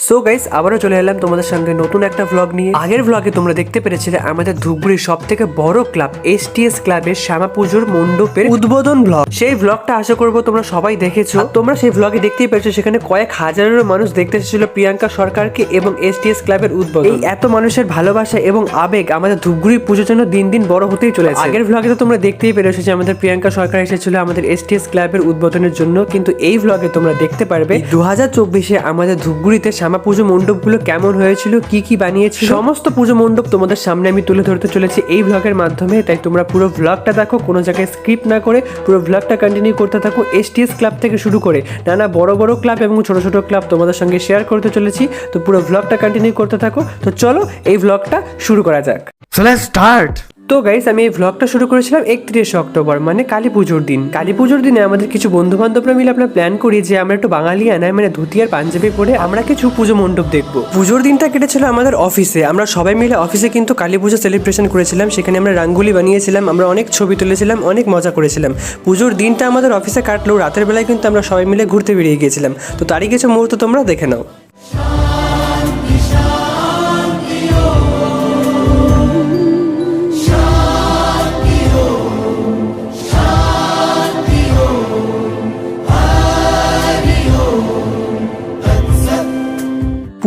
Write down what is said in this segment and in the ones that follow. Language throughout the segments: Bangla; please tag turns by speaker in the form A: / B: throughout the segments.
A: সো গাইস আবারও চলে এলাম তোমাদের সঙ্গে নতুন একটা ভ্লগ নিয়ে। আগের ভ্লগে তোমরা দেখতে পেরেছিলে আমাদের ধূপগুড়ির সব থেকে বড় ক্লাব STS ক্লাবের শ্যামা পুজোর মণ্ডপের উদ্বোধন ভ্লগ। সেই ভ্লগটা আশা করবো তোমরা সবাই দেখেছো। তোমরা সেই ভ্লগে দেখতেই পেরেছো সেখানে কয়েক হাজারেরও মানুষ দেখতে এসেছিল প্রিয়াঙ্কা সরকারকে এবং STS ক্লাবের উদ্বোধন। এই এত মানুষের ভালোবাসা এবং আবেগ আমাদের ধূপগুড়ির পুজোর জন্য দিন দিন বড় হতেই চলেছে। আগের ভ্লগে তো তোমরা দেখতেই পেরেছো যে আমাদের প্রিয়াঙ্কা সরকার এসেছিল আমাদের STS ক্লাবের উদ্বোধনের জন্য, কিন্তু এই ভ্লগে তোমরা দেখতে পারবে 2024-এ আমাদের ধূপগুড়িতে শ্যামা পুজো মণ্ডপগুলো কেমন হয়েছিল, কি কি বানিয়েছিল, সমস্ত পুজো মণ্ডপ তোমাদের সামনে আমি তুলে ধরতে চলেছি এই ভ্লগের মাধ্যমে। তাই তোমরা পুরো ভ্লগটা দেখো, কোনো জায়গায় স্ক্রিপ্ট না করে পুরো ভ্লগটা কন্টিনিউ করতে থাকো। STS ক্লাব থেকে শুরু করে নানা বড় বড় ক্লাব এবং ছোট ছোট ক্লাব তোমাদের সঙ্গে শেয়ার করতে চলেছি। তো পুরো ভ্লগটা কন্টিনিউ করতে থাকো। তো চলো এই ভ্লগটা শুরু করা যাক।
B: So let's start.
A: তো গাইস আমি এই ভ্লগটা শুরু করেছিলাম 31শে অক্টোবর মানে কালী পুজোর দিন। কালী পুজোর দিনে আমাদের কিছু বন্ধু বান্ধবরা মিলে আমরা প্ল্যান করি যে আমরা একটু বাঙালি আনায় মানে ধুতি আর পাঞ্জাবি পরে আমরা কিছু পুজো মণ্ডপ দেখবো। পুজোর দিনটা কেটেছিল আমাদের অফিসে। আমরা সবাই মিলে অফিসে কিন্তু কালী পুজো সেলিব্রেশন করেছিলাম। সেখানে আমরা রাঙ্গুলি বানিয়েছিলাম, আমরা অনেক ছবি তুলেছিলাম, অনেক মজা করেছিলাম। পুজোর দিনটা আমাদের অফিসে কাটলেও রাতের বেলায় কিন্তু আমরা সবাই মিলে ঘুরতে বেরিয়ে গিয়েছিলাম। তো তারই কিছু মুহূর্ত তোমরা দেখে নাও।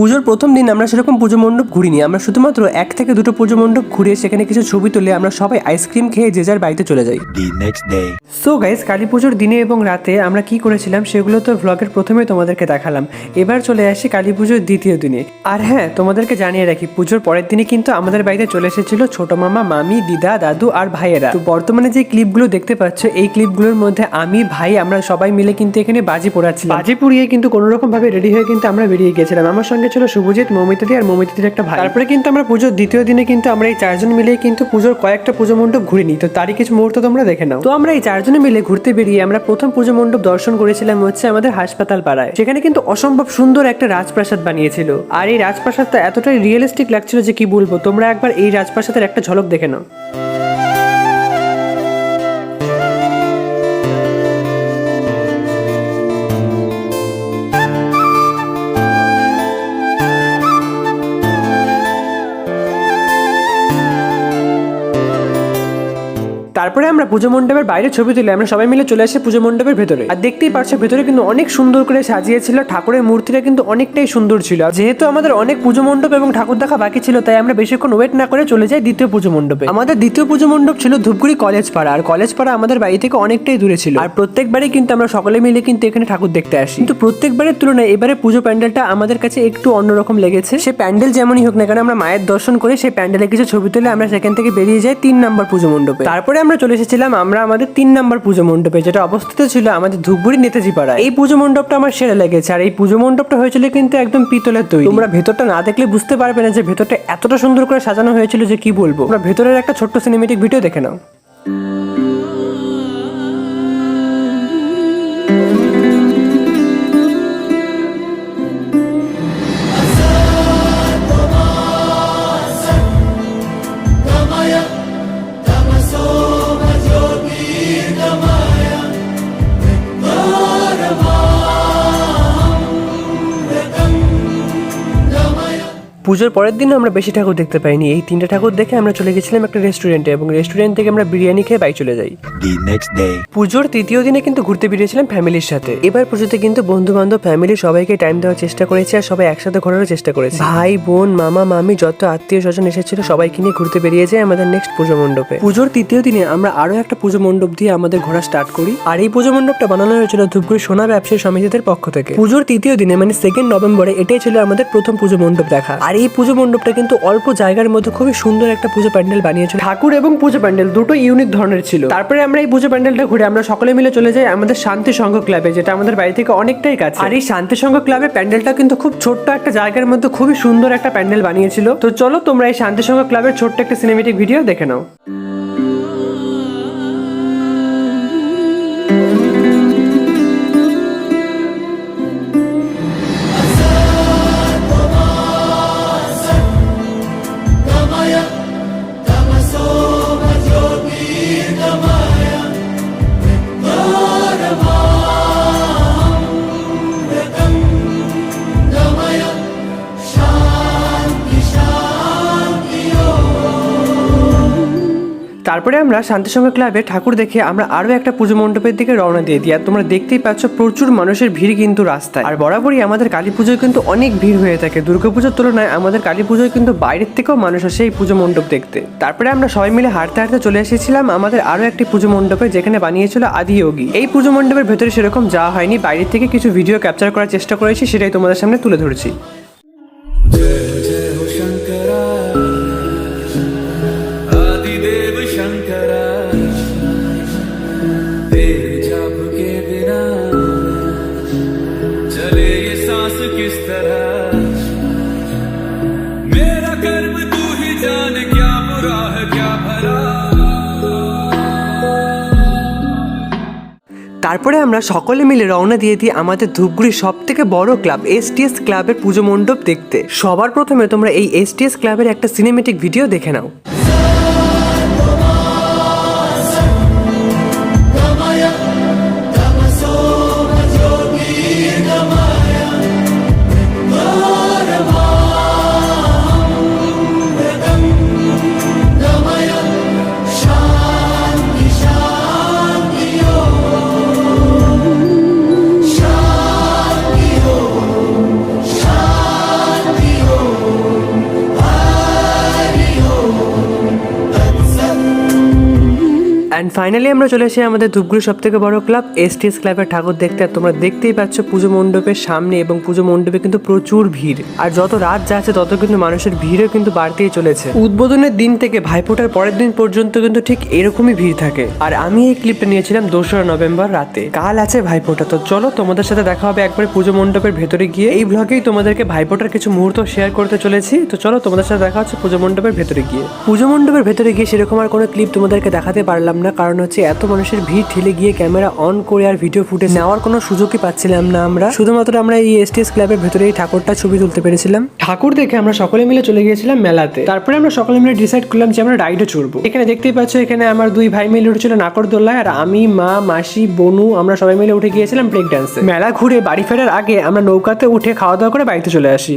A: পুজোর প্রথম দিন আমরা সেরকম পুজো মণ্ডপ ঘুরিনি। আমরা শুধুমাত্র 1 থেকে 2টো পুজো মণ্ডপ ঘুরে সেখানে কিছু ছবি তুলে আমরা সবাই আইসক্রিম খেয়ে যে যার বাড়িতে চলে যাই। সো গাইস কালী পুজোর দিনে এবং রাতে আমরা কি করেছিলাম সেগুলো তো ভ্লগের প্রথমে তোমাদেরকে দেখালাম। এবার চলে আসি কালী পুজোর দ্বিতীয় দিনে। আর হ্যাঁ, তোমাদেরকে জানিয়ে রাখি পুজোর পরের দিনে কিন্তু আমাদের বাড়িতে চলে এসেছিল ছোট মামা, মামি, দিদা, দাদু আর ভাইয়েরা। তো বর্তমানে যে ক্লিপগুলো দেখতে পাচ্ছ এই ক্লিপগুলোর মধ্যে আমি, ভাই আমরা সবাই মিলে কিন্তু এখানে বাজি পোড়াচ্ছিলাম। বাজি পুড়িয়ে কিন্তু কোনো রকম ভাবে রেডি হয়ে কিন্তু আমরা বেরিয়ে গেছিলাম। আমার সঙ্গে ছিল শুভজিৎ, মৌমিতাদি আর মৌমিতাদির একটা ভাই। তারপরে কিন্তু আমরা পুজোর দ্বিতীয় দিনে কিন্তু আমরা এই 4 জন মিলে কিন্তু পুজোর কয়েকটা পুজো মণ্ডপ ঘুরে নিই। তো তারই কিছু মুহূর্ত তোমরা দেখে নাও। তো আমরা এই 4 জনে মিলে ঘুরতে বেরিয়ে আমরা প্রথম পুজো মণ্ডপ দর্শন করেছিলাম হচ্ছে আমাদের হাসপাতাল পাড়ায়। সেখানে কিন্তু অসম্ভব সুন্দর একটা রাজপ্রাসাদ বানিয়েছিল। আর এই রাজপ্রাসাদটা এতটাই রিয়েলিস্টিক লাগছিল যে কি বলবো। তোমরা একবার এই রাজপ্রাসাদের একটা ঝলক দেখে নাও। তারপরে আমরা পুজো মণ্ডপের বাইরে ছবি তুলে আমরা সবাই মিলে চলে আসি পুজো মণ্ডপের ভেতরে। আর দেখতেই পারছো ভেতরে কিন্তু অনেক সুন্দর করে সাজিয়েছিল। ঠাকুরের মূর্তিটা কিন্তু অনেকটাই সুন্দর ছিল। যেহেতু আমাদের অনেক পুজো মণ্ডপ এবং ঠাকুর দেখা বাকি ছিল তাই আমরা বেশিক্ষণ ওয়েট না করে চলে যাই দ্বিতীয় পুজো মণ্ডপে। আমাদের দ্বিতীয় পুজো মণ্ডপ ছিল ধূপগুড়ি কলেজ পাড়া। আর কলেজ পাড়া আমাদের বাড়ি থেকে অনেকটাই দূরে ছিল। আর প্রত্যেকবারই কিন্তু আমরা সকলে মিলে কিন্তু এখানে ঠাকুর দেখতে আসি। কিন্তু প্রত্যেকবারের তুলনায় এবারে পুজো প্যান্ডেলটা আমাদের কাছে একটু অন্যরকম লেগেছে। সে প্যান্ডেল যেমনই হোক না কেন আমরা মায়ের দর্শন করে সেই প্যান্ডেলে কিছু ছবি তুলে আমরা সেখান থেকে বেরিয়ে যাই 3 নম্বর পুজো মণ্ডপে। তারপরে আমরা চলে এসেছিলাম আমরা আমাদের 3 নম্বর পুজো মণ্ডপে, যেটা অবস্থিত ছিল আমাদের ধূপগুড়ি নেতাজি পাড়ায়। এই পুজো মণ্ডপটা আমার সেরা লেগেছে। আর এই পুজো মণ্ডপটা হয়েছিল কিন্তু একদম পিতলের তৈরি। তোমরা ভেতরটা না দেখলে বুঝতে পারবে না যে ভেতরটা এতটা সুন্দর করে সাজানো হয়েছিল যে কি বলবো। তোমরা ভেতরের একটা ছোট্ট সিনেমেটিক ভিডিও দেখে নাও। পুজোর পরের দিন আমরা বেশি ঠাকুর দেখতে পাইনি। এই 3টে ঠাকুর দেখে আমরা চলে গেছিলাম একটা রেস্টুরেন্টে এবং রেস্টুরেন্ট থেকে আমরা বিরিয়ানি খেয়ে বাড়ি চলে যাই। পুজোর তৃতীয় দিনে কিন্তু ঘুরতে বেরিয়েছিলাম ফ্যামিলির সাথে। এবার পুজোতে কিন্তু বন্ধু বান্ধব ফ্যামিলি সবাইকে টাইম দেওয়ার চেষ্টা করেছি আর সবাই একসাথে ঘোরারও চেষ্টা করেছি। ভাই বোন মামা মামি যত আত্মীয় স্বজন এসেছিল সবাইকে নিয়ে ঘুরতে বেরিয়ে যায় আমাদের নেক্সট পুজো মণ্ডপে। পুজোর তৃতীয় দিনে আমরা আরো একটা পুজো মণ্ডপ দিয়ে আমাদের ঘোরা স্টার্ট করি। আর এই পুজো মণ্ডপটা বানানো হয়েছিল ধূপগুড়ি সোনা ব্যবসায়ী সমিতিদের পক্ষ থেকে। পুজোর তৃতীয় দিনে মানে 2 নভেম্বরে এটাই ছিল আমাদের প্রথম পুজো মণ্ডপ দেখা। আর এই পুজো মণ্ডপটা কিন্তু অল্প জায়গার মধ্যে খুবই সুন্দর একটা পুজো প্যান্ডেল বানিয়েছিল। ঠাকুর এবং পুজো প্যান্ডেল দুটো ইউনিক ধরনের ছিল। তারপরে আমরা এই পুজো প্যান্ডেলটা ঘুরে আমরা সকলে মিলে চলে যাই আমাদের শান্তি সংঘ ক্লাবে, যেটা আমাদের বাড়ি থেকে অনেকটাই কাছে। আর এই শান্তি সংঘ ক্লাবের প্যান্ডেলটা কিন্তু খুব ছোট্ট একটা জায়গার মধ্যে খুবই সুন্দর একটা প্যান্ডেল বানিয়েছিল। তো চলো তোমরা এই শান্তি সংঘ ক্লাবের ছোট্ট একটা সিনেমেটিক ভিডিও দেখে নাও। তারপরে আমরা শান্তিসংঘ ক্লাবে ঠাকুর দেখে আমরা আরো একটা পুজো মণ্ডপের দিকে রওনা দিয়ে দিই। আর তোমরা দেখতেই পাচ্ছ প্রচুর মানুষের ভিড় কিন্তু রাস্তায়। আর বরাবরই আমাদের কালী পুজোয় কিন্তু অনেক ভিড় হয়ে থাকে। দুর্গাপুজোর তুলনায় আমাদের কালী পুজোয় কিন্তু বাইরের থেকেও মানুষ আসে এই পুজো মণ্ডপ দেখতে। তারপরে আমরা সবাই মিলে হাঁটতে হাঁটতে চলে এসেছিলাম আমাদের আরো একটি পুজো মণ্ডপে, যেখানে বানিয়েছিল আদিয়োগী। এই পুজো মণ্ডপের ভেতরে সেরকম যাওয়া হয়নি, বাইরে থেকে কিছু ভিডিও ক্যাপচার করার চেষ্টা করেছি, সেটাই তোমাদের সামনে তুলে ধরছি। তারপরে আমরা সকলে মিলে রওনা দিয়ে দিই আমাদের ধূপগুড়ির সব থেকে বড় ক্লাব STS ক্লাবের পুজো মণ্ডপ দেখতে। সবার প্রথমে তোমরা এই STS ক্লাবের একটা সিনেমেটিক ভিডিও দেখে নাও। অ্যান্ড ফাইনালি আমরা চলে এসে আমাদের ধূপগুড়ির সব থেকে বড় ক্লাব STS ক্লাবের ঠাকুর দেখতে। আর তোমরা দেখতেই পাচ্ছ পুজো মণ্ডপের সামনে এবং পুজো মণ্ডপে কিন্তু প্রচুর ভিড়। আর যত রাত যাচ্ছে তত কিন্তু মানুষের ভিড়ও কিন্তু বাড়তেই চলেছে। উদ্বোধনের দিন থেকে ভাইফোঁটার পরের দিন পর্যন্ত কিন্তু ঠিক এরকমই ভিড় থাকে। আর আমি এই ক্লিপটা নিয়েছিলাম 2রা নভেম্বর রাতে। কাল আছে ভাইফোঁটা, তো চলো তোমাদের সাথে দেখা হবে একবার পুজো মণ্ডপের ভেতরে গিয়ে। এই ব্লগেই তোমাদেরকে ভাইফোঁটার কিছু মুহূর্ত শেয়ার করতে চলেছি। তো চলো তোমাদের সাথে দেখা হচ্ছে পুজো মণ্ডপের ভেতরে গিয়ে। পুজো মণ্ডপের ভেতরে গিয়ে সেরকম আর কোনো ক্লিপ তোমাদেরকে দেখাতে পারলাম না, কারণ হচ্ছে এত মানুষের ভিড় ঠেলে গিয়ে ক্যামেরা অন করে আর ভিডিও ফুটেজ নেওয়ার কোনো সুযোগই পাচ্ছিলাম না আমরা। শুধুমাত্র আমরা এই STS ক্লাবের ভেতরে এই ঠাকুরটা ছবি তুলতে পেরেছিলাম। ঠাকুর দেখে আমরা সকলে মিলে চলে গিয়েছিলাম মেলাতে। তারপরে আমরা সকলে মিলে ডিসাইড করলাম যে আমরা রাইডও চড়বো। এখানে দেখতেই পাচ্ছ, এখানে আমার 2 ভাই মিলে উঠেছিল নাকরদোল্লায়, আর আমি, মা, মাসি, বনু আমরা সবাই মিলে উঠে গিয়েছিলাম ব্রেক ডান্সে। মেলা ঘুরে বাড়ি ফেরার আগে আমরা নৌকাতে উঠে খাওয়া দাওয়া করে বাড়িতে চলে আসি।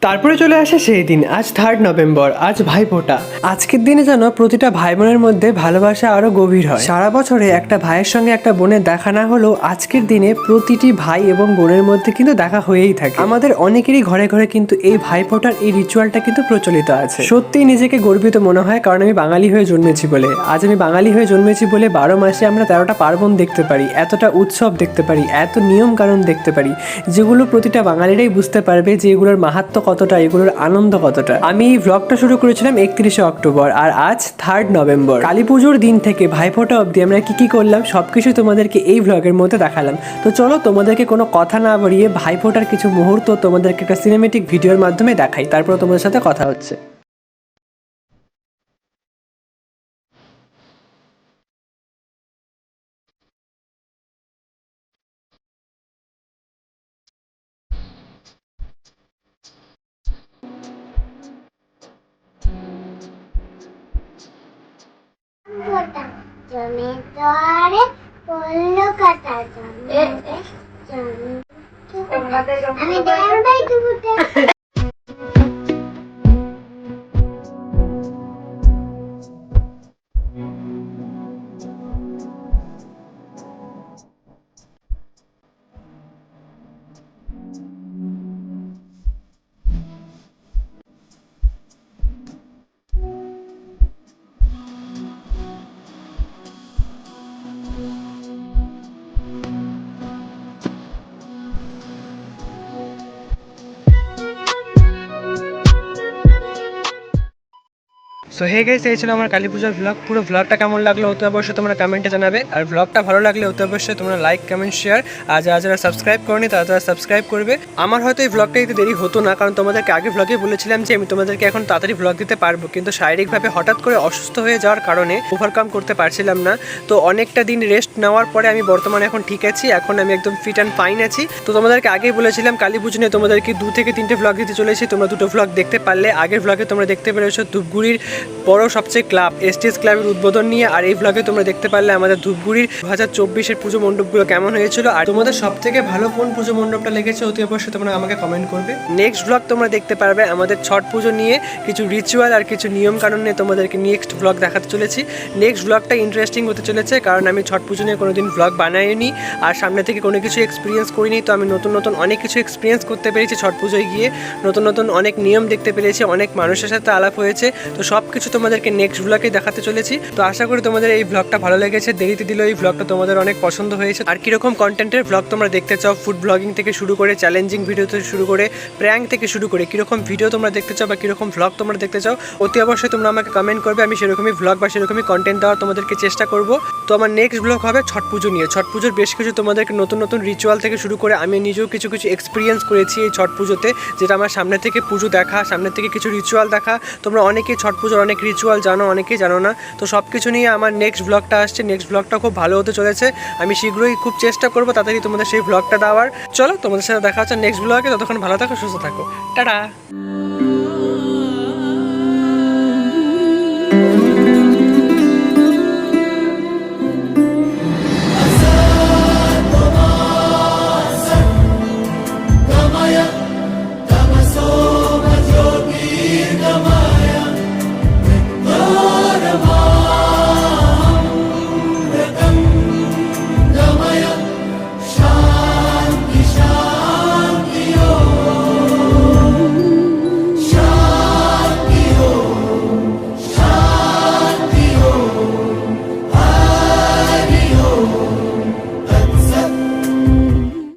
A: তারপরে চলে আসে সেই দিন, আজ 3 নভেম্বর, আজ ভাইফোঁটা। আজকের দিনে যেন প্রতিটা ভাই বোনের মধ্যে ভালোবাসা আরো গভীর হয়। সারা বছরে একটা ভাইয়ের সঙ্গে একটা বোনের দেখা না হলেও আজকের দিনে প্রতিটি ভাই এবং বোনের মধ্যে কিন্তু দেখা হয়েই থাকে। আমাদের অনেকেরই ঘরে ঘরে কিন্তু এই ভাইফোঁটার এই রিচুয়ালটা কিন্তু প্রচলিত আছে। সত্যিই নিজেকে গর্বিত মনে হয়, কারণ আমি বাঙালি হয়ে জন্মেছি বলে। আজ আমি বাঙালি হয়ে জন্মেছি বলে 12 মাসে আমরা 13টা পার্বণ দেখতে পারি, এতটা উৎসব দেখতে পারি, এত নিয়ম কানুন দেখতে পারি, যেগুলো প্রতিটা বাঙালিরাই বুঝতে পারবে যে এগুলোর মাহাত্ম্য কতটা, এগুলোর আনন্দ কতটা। আমি এই ভ্লগটা শুরু করেছিলাম 31শে অক্টোবর, আর আজ 3 নভেম্বর। কালী পুজোর দিন থেকে ভাইফোঁটা অবধি আমরা কি করলাম সবকিছু তোমাদেরকে এই ভ্লগের মধ্যে দেখালাম। তো চলো তোমাদেরকে কোনো কথা না বাড়িয়ে ভাইফোঁটার কিছু মুহূর্ত তোমাদেরকে একটা সিনেমেটিক ভিডিওর মাধ্যমে দেখাই, তারপর তোমাদের সাথে কথা হচ্ছে।
B: জমিদারে পড়লো কাটা আমি দেখাই দেবো।
A: সো হে গাইস, এই ছিল আমার কালী পূজার ভ্লগ। পুরো ভ্লগটা কেমন লাগলো অতি অবশ্যই তোমরা কমেন্টে জানাবে। আর ভ্লগটা ভালো লাগলে অতি অবশ্যই তোমরা লাইক, কমেন্ট, শেয়ার। আর যারা সাবস্ক্রাইব করনি তারা সাবস্ক্রাইব করবে। আমার হয়তো এই ভ্লগটা দিতে দেরি হতো না, কারণ তোমাদেরকে আগে ভ্লগে বলেছিলাম যে আমি তোমাদেরকে এখন তাড়াতাড়ি ভ্লগ দিতে পারবো, কিন্তু শারীরিকভাবে হঠাৎ করে অসুস্থ হয়ে যাওয়ার কারণে ওভারকাম করতে পারছিলাম না। তো অনেকটা দিন রেস্ট নেওয়ার পরে আমি বর্তমানে এখন ঠিক আছি, এখন আমি একদম ফিট অ্যান্ড ফাইন আছি। তো তোমাদেরকে আগেই বলেছিলাম কালী পুজো নিয়ে তোমাদেরকে 2 থেকে 3টে ভ্লগ দিতে চলেছি। তোমরা 2টো ভ্লগ দেখতে পারলে। আগের ভ্লগে তোমরা দেখতে পেরেছো ধূপগুড়ির বড় সবচেয়ে ক্লাব এসটিএস ক্লাবের উদ্বোধন নিয়ে। আর এই ব্লগে তোমরা দেখতে পারলে আমাদের ধূপগুড়ির 2024-এর পুজো মণ্ডপগুলো কেমন হয়েছিল, আর তোমাদের সব থেকে ভালো কোন পুজো মণ্ডপটা লেগেছে অতি অবশ্যই তোমরা আমাকে কমেন্ট করবে। নেক্সট ব্লগ তোমরা দেখতে পারবে আমাদের ছট পুজো নিয়ে, কিছু রিচুয়াল আর কিছু নিয়ম কানুন নিয়ে তোমাদেরকে নেক্সট ব্লগ দেখাতে চলেছি। নেক্সট ব্লগটা ইন্টারেস্টিং হতে চলেছে, কারণ আমি ছট পুজো নিয়ে কোনোদিন ব্লগ বানাইনি আর সামনে থেকে কোনো কিছু এক্সপিরিয়েন্স করিনি। তো আমি নতুন নতুন অনেক কিছু এক্সপিরিয়েন্স করতে পেরেছি ছট পুজোয় গিয়ে, নতুন নতুন অনেক নিয়ম দেখতে পেরেছি, অনেক মানুষের সাথে আলাপ হয়েছে। তো সব কিছু তোমাদেরকে নেক্সট ব্লগে দেখাতে চলেছি। তো আশা করি তোমাদের এই ব্লগটা ভালো লেগেছে, দেরিতে দিলেও এই ব্লগটা তোমাদের অনেক পছন্দ হয়েছে। আর কীরকম কন্টেন্টের ব্লগ তোমরা দেখতে চাও, ফুড ব্লগিং থেকে শুরু করে চ্যালেঞ্জিং ভিডিও থেকে শুরু করে প্র্যাঙ্ক থেকে শুরু করে কীরকম ভিডিও তোমরা দেখতে চাও বা কীরকম ব্লগ তোমরা দেখতে চাও, অতি অবশ্যই তোমরা আমাকে কমেন্ট করবে। আমি সেরকমই ব্লগ বা সেরকমই কন্টেন্ট দেওয়ার তোমাদেরকে চেষ্টা করব। তো আমার নেক্সট ব্লগ হবে ছট পুজো নিয়ে। ছট পুজোর বেশ কিছু তোমাদেরকে নতুন নতুন রিচুয়াল থেকে শুরু করে আমি নিজেও কিছু কিছু এক্সপিরিয়েন্স করেছি এই ছট পুজোতে, যেটা আমার সামনে থেকে পুজো দেখা, সামনে থেকে কিছু রিচুয়াল দেখা। তোমরা অনেকেই ছট পুজোর অনেক রিচুয়াল জানো, অনেকেই জানো না। তো সব কিছু নিয়ে আমার নেক্সট ব্লগটা আসছে। নেক্সট ব্লগটা খুব ভালো হতে চলেছে। আমি শীঘ্রই খুব চেষ্টা করবো তাড়াতাড়ি তোমাদের সেই ব্লগটা দেওয়ার। চলো তোমাদের সাথে দেখা হচ্ছে নেক্সট ব্লগে। ততক্ষণ ভালো থাকো, সুস্থ থাকো, টাটা।